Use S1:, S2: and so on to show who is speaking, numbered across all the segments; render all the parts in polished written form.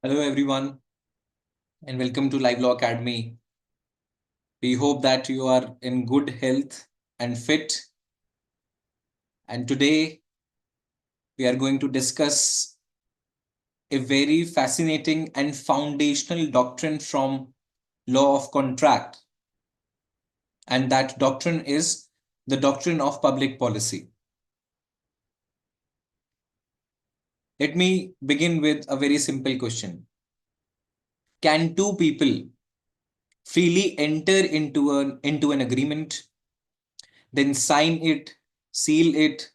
S1: Hello everyone and welcome to LiveLaw Academy. We hope that you are in good health and fit. And today we are going to discuss a very fascinating and foundational doctrine from law of contract. And that doctrine is the doctrine of public policy. Let me begin with a very simple question. Can two people freely enter into an agreement, then sign it, seal it,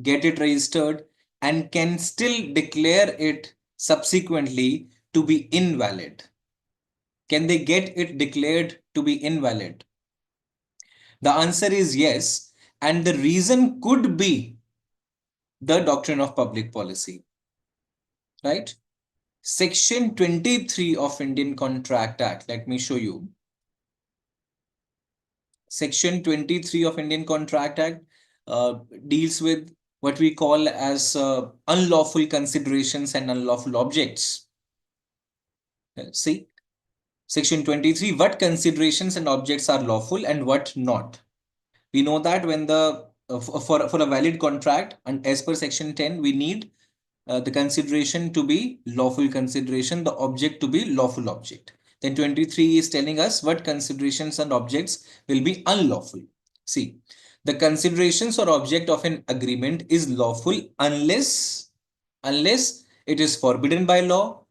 S1: get it registered, and can still declare it subsequently to be invalid? Can they get it declared to be invalid? The answer is yes, and the reason could be the doctrine of public policy, right? Section 23 of Indian Contract Act, let me show you. Section 23 of Indian Contract Act deals with what we call as unlawful considerations and unlawful objects. See, Section 23, what considerations and objects are lawful and what not. We know that when for a valid contract, and as per Section 10, we need the consideration to be lawful consideration, the object to be lawful object. Then 23 is telling us what considerations and objects will be unlawful. See, the considerations or object of an agreement is lawful unless it is forbidden by law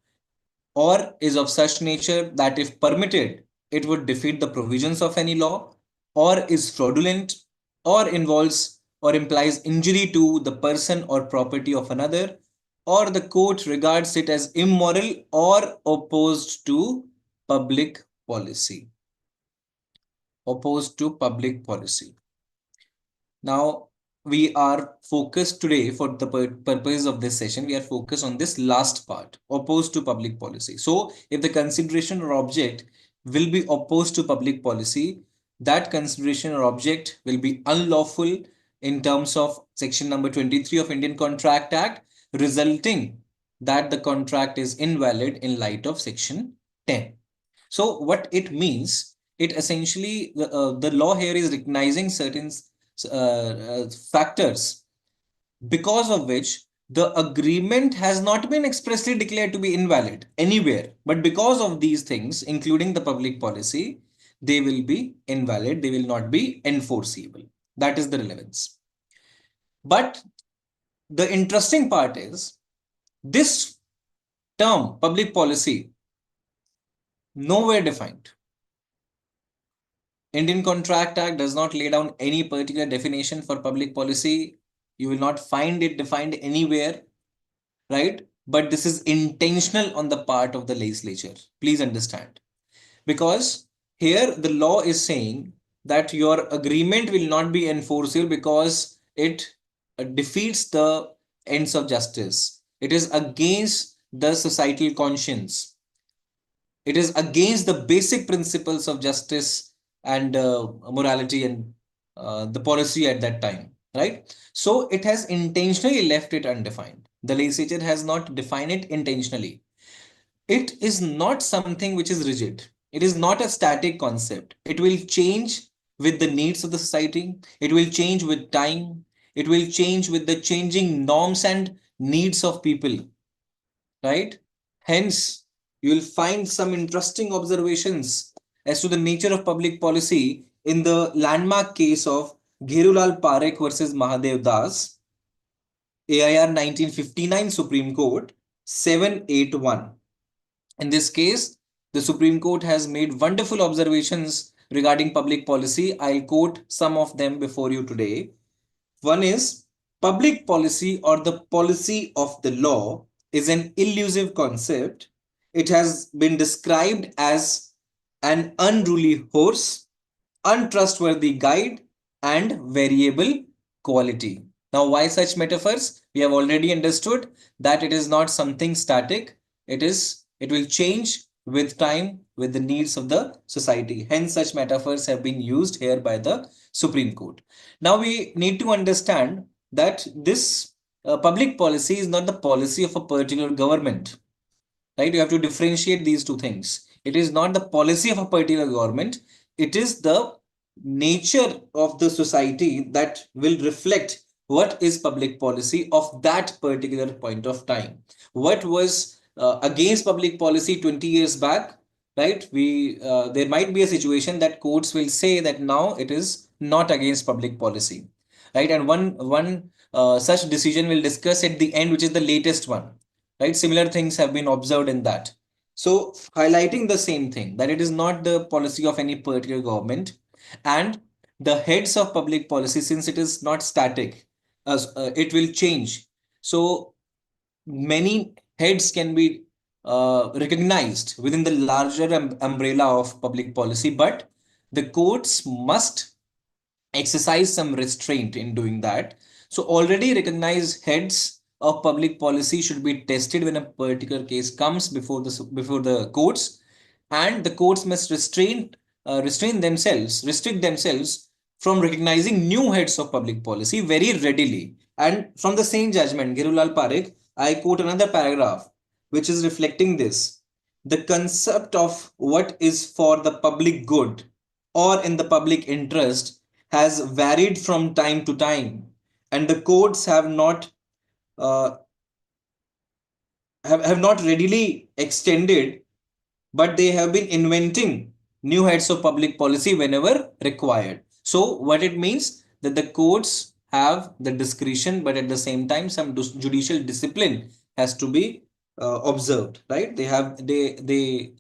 S1: or is of such nature that if permitted, it would defeat the provisions of any law, or is fraudulent, or involves or implies injury to the person or property of another, or the court regards it as immoral or opposed to public policy. Opposed to public policy. Now, we are focused today for the purpose of this session. We are focused on this last part, opposed to public policy. So if the consideration or object will be opposed to public policy, that consideration or object will be unlawful in terms of section number 23 of Indian Contract Act, resulting that the contract is invalid in light of section 10. So what it means, it essentially, the law here is recognizing certain factors because of which the agreement has not been expressly declared to be invalid anywhere, but because of these things, including the public policy, they will be invalid, they will not be enforceable. That is the relevance. But the interesting part is this term public policy nowhere defined. Indian Contract Act does not lay down any particular definition for public policy. You will not find it defined anywhere, right? But this is intentional on the part of the legislature. Please understand. Because here the law is saying that your agreement will not be enforceable because it defeats the ends of justice. It is against the societal conscience. It is against the basic principles of justice and morality and the policy at that time, right? So it has intentionally left it undefined. The legislature has not defined it intentionally. It is not something which is rigid. It is not a static concept. It will change with the needs of the society. It will change with time. It will change with the changing norms and needs of people, right? Hence, you will find some interesting observations as to the nature of public policy in the landmark case of Ghirulal Parekh versus Mahadev Das, AIR 1959 Supreme Court 781. In this case, the Supreme Court has made wonderful observations regarding public policy. I'll quote some of them before you today. One is, public policy or the policy of the law is an elusive concept. It has been described as an unruly horse, untrustworthy guide, and variable quality. Now, why such metaphors? We have already understood that it is not something static. It will change with time, with the needs of the society. Hence, such metaphors have been used here by the Supreme Court. Now, we need to understand that this public policy is not the policy of a particular government. right? You have to differentiate these two things. It is not the policy of a particular government, it is the nature of the society that will reflect what is public policy of that particular point of time. What was against public policy 20 years back, right? There might be a situation that courts will say that now it is not against public policy, right? And one such decision we'll discuss at the end, which is the latest one, right? Similar things have been observed in that. So highlighting the same thing, that it is not the policy of any particular government, and the heads of public policy, since it is not static, it will change. So many heads can be recognized within the larger umbrella of public policy, but the courts must exercise some restraint in doing that. So already recognized heads of public policy should be tested when a particular case comes before the courts, and the courts must restrict themselves from recognizing new heads of public policy very readily. And from the same judgment, Girulal Parekh, I quote another paragraph which is reflecting this. The concept of what is for the public good or in the public interest has varied from time to time, and the courts uh, have not readily extended, but they have been inventing new heads of public policy whenever required. So what it means, that the courts have the discretion, but at the same time some judicial discipline has to be observed, right? They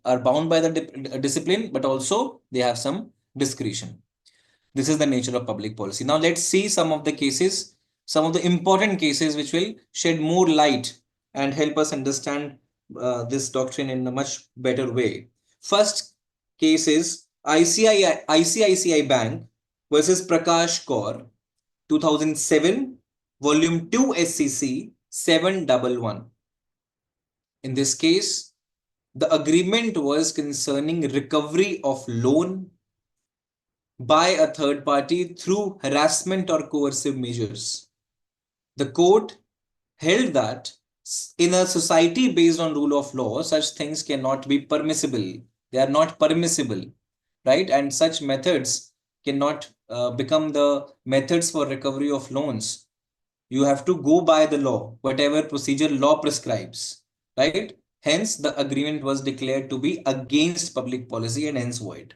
S1: are bound by the discipline, but also they have some discretion. This is the nature of public policy. Now let's see some of the cases, some of the important cases which will shed more light and help us understand this doctrine in a much better way. First case is ICICI Bank versus Prakash Kaur, 2007, Volume 2 SCC 711. In this case, the agreement was concerning recovery of loan by a third party through harassment or coercive measures. The court held that in a society based on rule of law, such things cannot be permissible. They are not permissible, right? And such methods cannot become the methods for recovery of loans. You have to go by the law, whatever procedure law prescribes, right? Hence, the agreement was declared to be against public policy and hence void.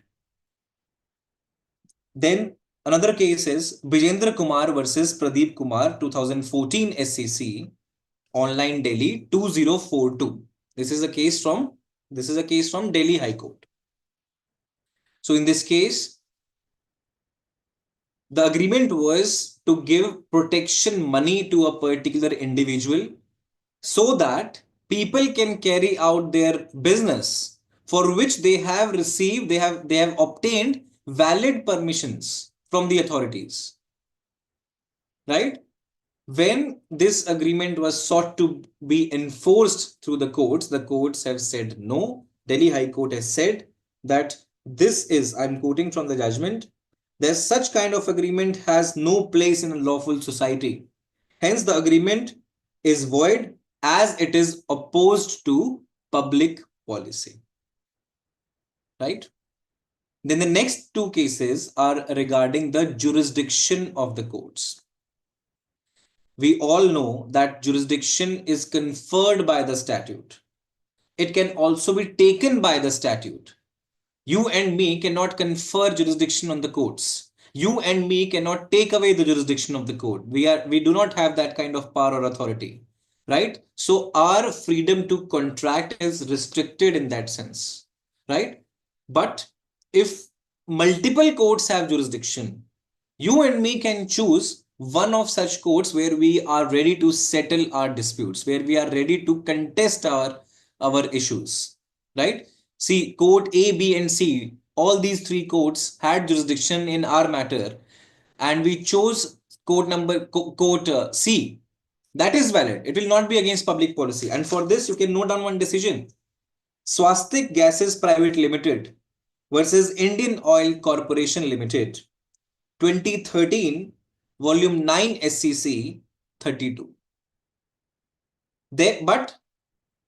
S1: Then another case is Bijendra Kumar versus Pradeep Kumar, 2014 SCC, Online Delhi 2042. This is a case from Delhi High Court. So in this case, the agreement was to give protection money to a particular individual so that people can carry out their business for which they have obtained valid permissions from the authorities, right? When this agreement was sought to be enforced through the courts have said no. Delhi High Court has said that this is, I'm quoting from the judgment, there's such kind of agreement has no place in a lawful society. Hence, the agreement is void as it is opposed to public policy, right? Then the next two cases are regarding the jurisdiction of the courts. We all know that jurisdiction is conferred by the statute. It can also be taken by the statute. You and me cannot confer jurisdiction on the courts. You and me cannot take away the jurisdiction of the court. We do not have that kind of power or authority, right? So our freedom to contract is restricted in that sense, right? But if multiple courts have jurisdiction, you and me can choose one of such courts where we are ready to settle our disputes, where we are ready to contest our issues, right? See, court A, B, and C, all these three courts had jurisdiction in our matter, and we chose court C. That is valid. It will not be against public policy. And for this, you can note down one decision. Swastik Gases Private Limited versus Indian Oil Corporation Limited, 2013, Volume 9 SCC 32. But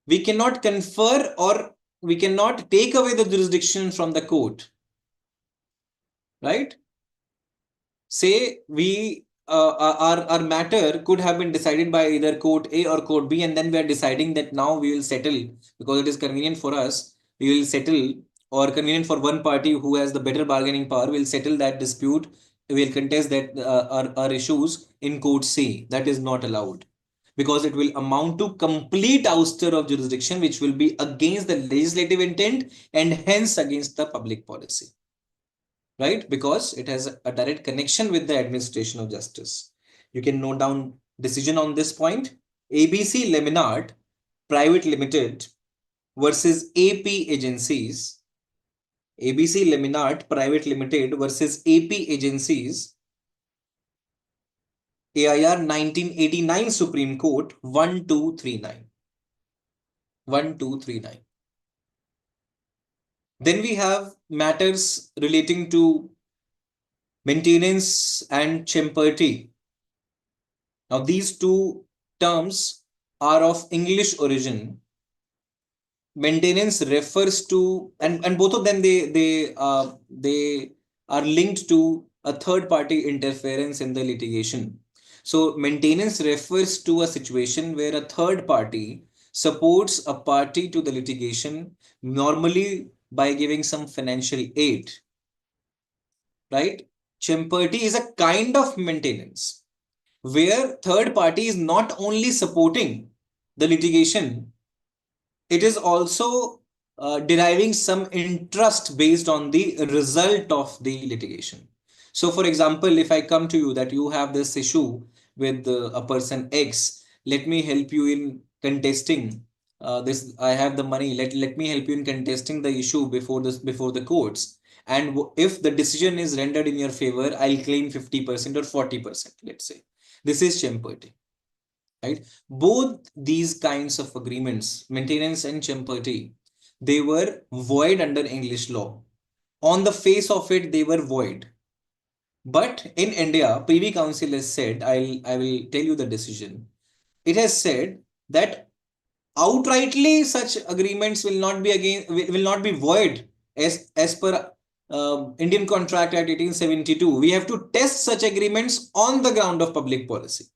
S1: We cannot confer or we cannot take away the jurisdiction from the court, right? Say we our matter could have been decided by either court A or court B, and then we are deciding that now we will settle because it is convenient for us. We will settle, or convenient for one party who has the better bargaining power. We'll settle that dispute. We'll contest that our issues in court C. That is not allowed because it will amount to complete ouster of jurisdiction, which will be against the legislative intent and hence against the public policy, right? Because it has a direct connection with the administration of justice. You can note down decision on this point. ABC Lemonade Private Limited versus AP Agencies. ABC Lemonade Private Limited versus AP Agencies. AIR 1989 Supreme Court 1239. 1239. Then we have matters relating to maintenance and champerty. Now, these two terms are of English origin. Maintenance refers to, and both of them they are linked to a third party interference in the litigation. So maintenance refers to a situation where a third party supports a party to the litigation, normally by giving some financial aid, right? Champerty is a kind of maintenance where third party is not only supporting the litigation, it is also deriving some interest based on the result of the litigation. So, for example, if I come to you that you have this issue with a person X, let me help you in contesting this. I have the money. Let me help you in contesting the issue before the courts. And if the decision is rendered in your favor, I'll claim 50% or 40%. Let's say this is champerty, right? Both these kinds of agreements, maintenance and champerty, they were void under English law. On the face of it, they were void. But in India, Privy Council has said, I will tell you the decision. It has said that outrightly such agreements will not be void as per Indian Contract Act 1872. We have to test such agreements on the ground of public policy,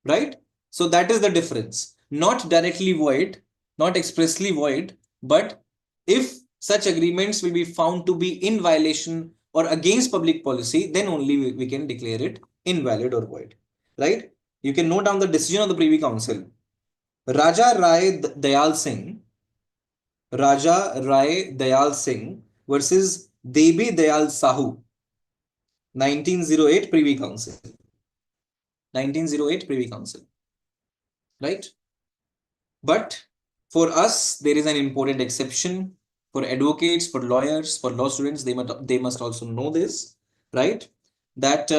S1: right? So that is the difference. Not directly void, not expressly void, but if such agreements will be found to be in violation or against public policy, then only we can declare it invalid or void, right? You can note down the decision of the Privy Council. Raja Rai Dayal Singh, Raja Rai Dayal Singh versus Debi Dayal Sahu, 1908 Privy Council. 1908 Privy Council, right? But for us, there is an important exception. For advocates, for lawyers, for law students, they must also know this, right? That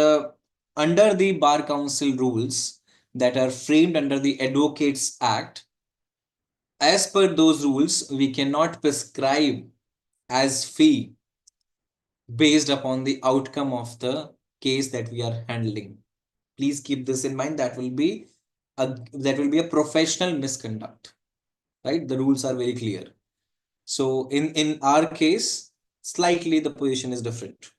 S1: under the Bar Council rules that are framed under the Advocates Act, as per those rules, we cannot prescribe as fee based upon the outcome of the case that we are handling. Please keep this in mind. That will be a professional misconduct, right? The rules are very clear. So in our case, slightly the position is different,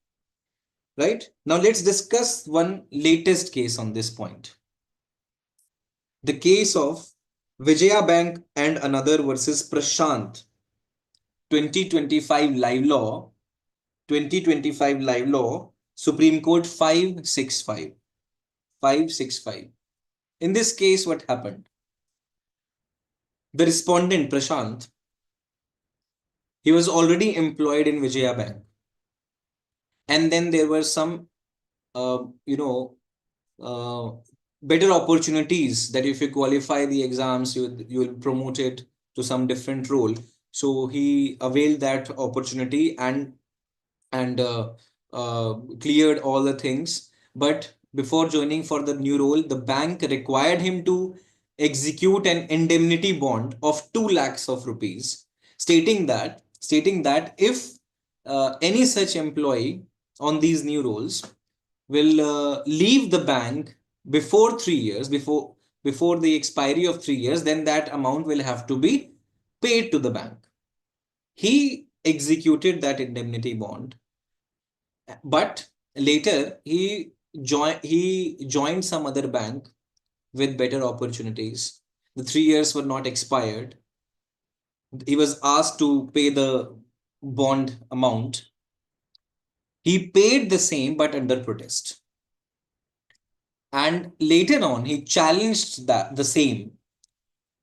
S1: right? Now let's discuss one latest case on this point. The case of Vijaya Bank and another versus Prashant, 2025 LiveLaw, 2025 LiveLaw, Supreme Court 565. 565. In this case, what happened? The respondent, Prashant, he was already employed in Vijaya Bank. And then there were some, uh, you know, uh, better opportunities that if you qualify the exams, you will promoted to some different role. So he availed that opportunity and cleared all the things. But before joining for the new role, the bank required him to execute an indemnity bond of 2 lakhs of rupees, stating that if any such employee on these new roles will leave the bank before 3 years, before the expiry of 3 years, then that amount will have to be paid to the bank. He executed that indemnity bond, but later he joined some other bank with better opportunities. The 3 years were not expired. He was asked to pay the bond amount. He paid the same but under protest. And later on, he challenged that the same,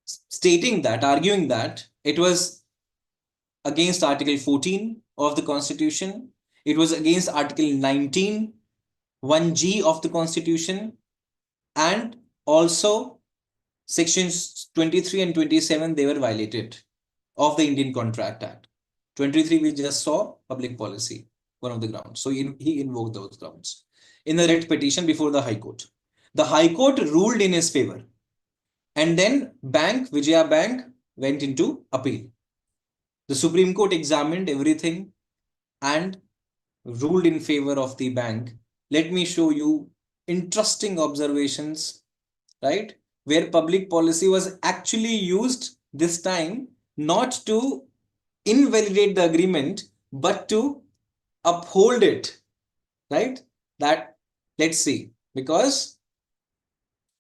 S1: stating that, arguing that it was against Article 14 of the Constitution. It was against Article 19, 1G of the Constitution, and also sections 23 and 27, they were violated of the Indian Contract Act. 23, we just saw public policy, one of the grounds. So he invoked those grounds in the writ petition before the High Court. The High Court ruled in his favor. And then Vijaya Bank went into appeal. The Supreme Court examined everything and ruled in favor of the bank. Let me show you interesting observations, right? Where public policy was actually used this time not to invalidate the agreement, but to uphold it, right? That, let's see, because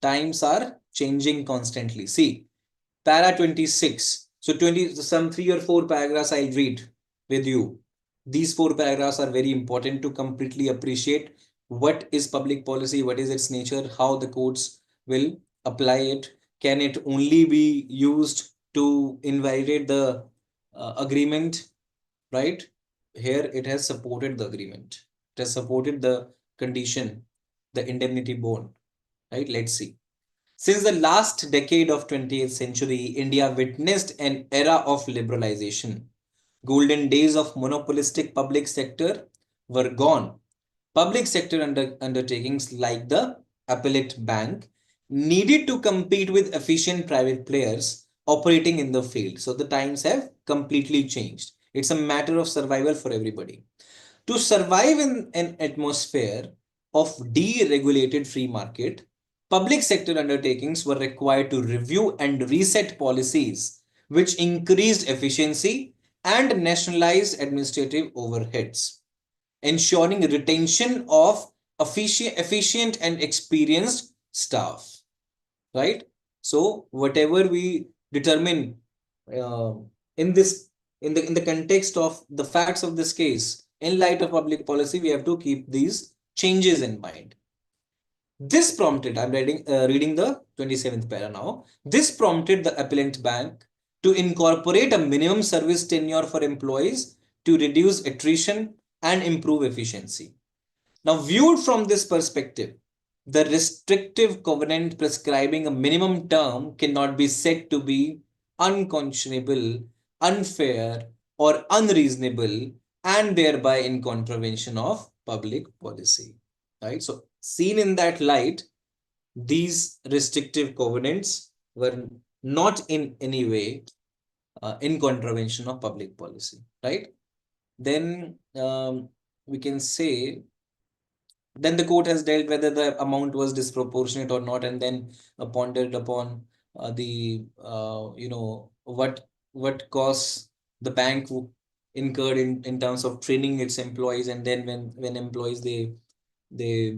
S1: times are changing constantly. See, para 26. So 20, some 3 or 4 paragraphs I'll read with you. These 4 paragraphs are very important to completely appreciate what is public policy, what is its nature, how the courts will apply it. Can it only be used to invalidate the agreement, right? Here it has supported the agreement. It has supported the condition, the indemnity bond, right? Let's see. Since the last decade of 20th century, India witnessed an era of liberalization. Golden days of monopolistic public sector were gone. Public sector undertakings like the appellate bank needed to compete with efficient private players operating in the field. So the times have completely changed. It's a matter of survival for everybody. To survive in an atmosphere of deregulated free market, public sector undertakings were required to review and reset policies which increased efficiency and nationalized administrative overheads, ensuring retention of efficient and experienced staff, right? So whatever we determine uh, in this in the context of the facts of this case, in light of public policy, we have to keep these changes in mind. This prompted, I'm reading the 27th para now. This prompted the appellant bank to incorporate a minimum service tenure for employees to reduce attrition and improve efficiency. Now, viewed from this perspective, the restrictive covenant prescribing a minimum term cannot be said to be unconscionable, unfair, or unreasonable, and thereby in contravention of public policy. Right? So, seen in that light, these restrictive covenants were not in any way in contravention of public policy. Right? Then we can say then the court has dealt whether the amount was disproportionate or not, and then pondered upon the what costs the bank incurred in terms of training its employees, and then when employees they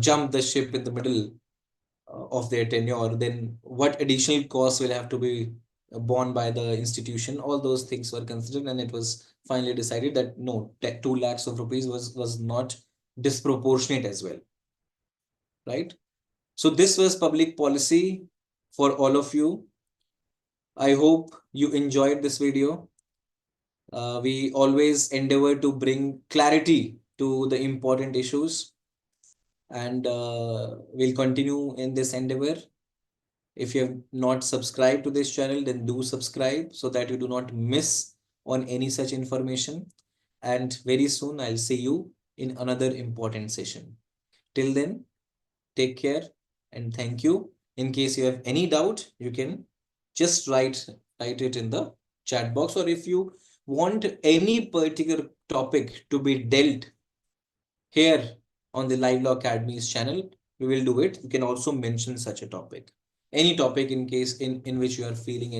S1: jump the ship in the middle of their tenure, then what additional costs will have to be borne by the institution. All those things were considered, and it was finally decided that no, 2 lakhs of rupees was not disproportionate as well, right? So this was public policy for all of you. I hope you enjoyed this video. We always endeavor to bring clarity to the important issues, and we'll continue in this endeavor. If you have not subscribed to this channel, then do subscribe so that you do not miss on any such information. And very soon I'll see you in another important session. Till then, take care and thank you. In case you have any doubt, you can just write it in the chat box, or if you want any particular topic to be dealt here on the LiveLaw Academy's channel, we will do it. You can also mention such a topic, any topic in case in which you are feeling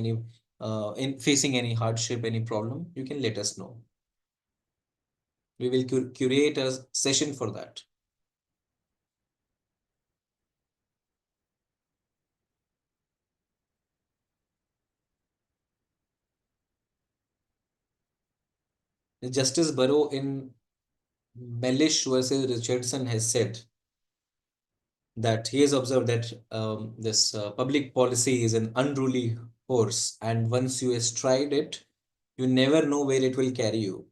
S1: in facing any hardship, any problem, you can let us know. We will curate a session for that. Justice Barrow in Mellish versus Richardson has said that he has observed that this public policy is an unruly horse, and once you stride it, you never know where it will carry you.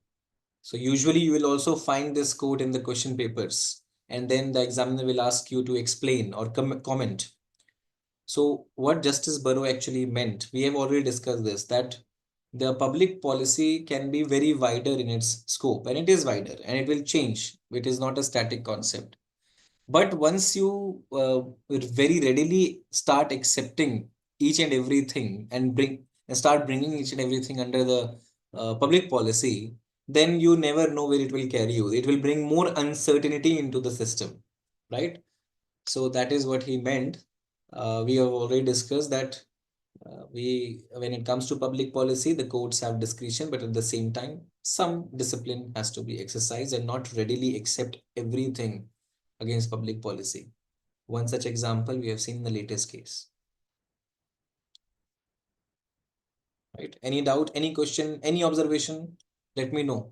S1: So usually you will also find this quote in the question papers, and then the examiner will ask you to explain or comment. So what Justice Barrow actually meant, we have already discussed this, that the public policy can be very wider in its scope, and it is wider and it will change. It is not a static concept. But once you very readily start accepting each and everything and start bringing each and everything under the public policy, then you never know where it will carry you. It will bring more uncertainty into the system, right? So that is what he meant. We have already discussed that when it comes to public policy, the courts have discretion, but at the same time, some discipline has to be exercised and not readily accept everything against public policy. One such example we have seen in the latest case. Right? Any doubt, any question, any observation? Let me know.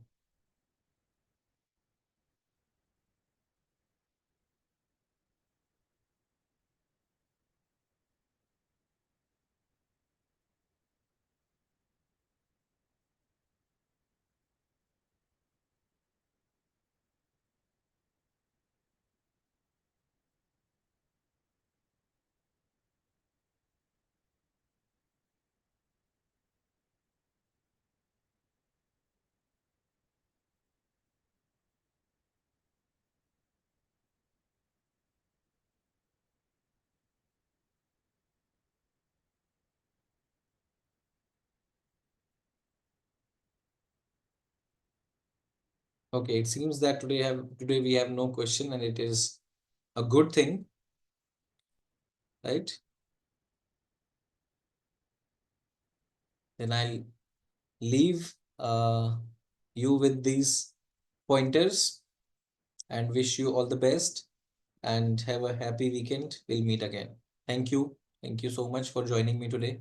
S1: Okay, it seems that today we have no question, and it is a good thing, right? Then I'll leave you with these pointers and wish you all the best and have a happy weekend. We'll meet again. Thank you. Thank you so much for joining me today.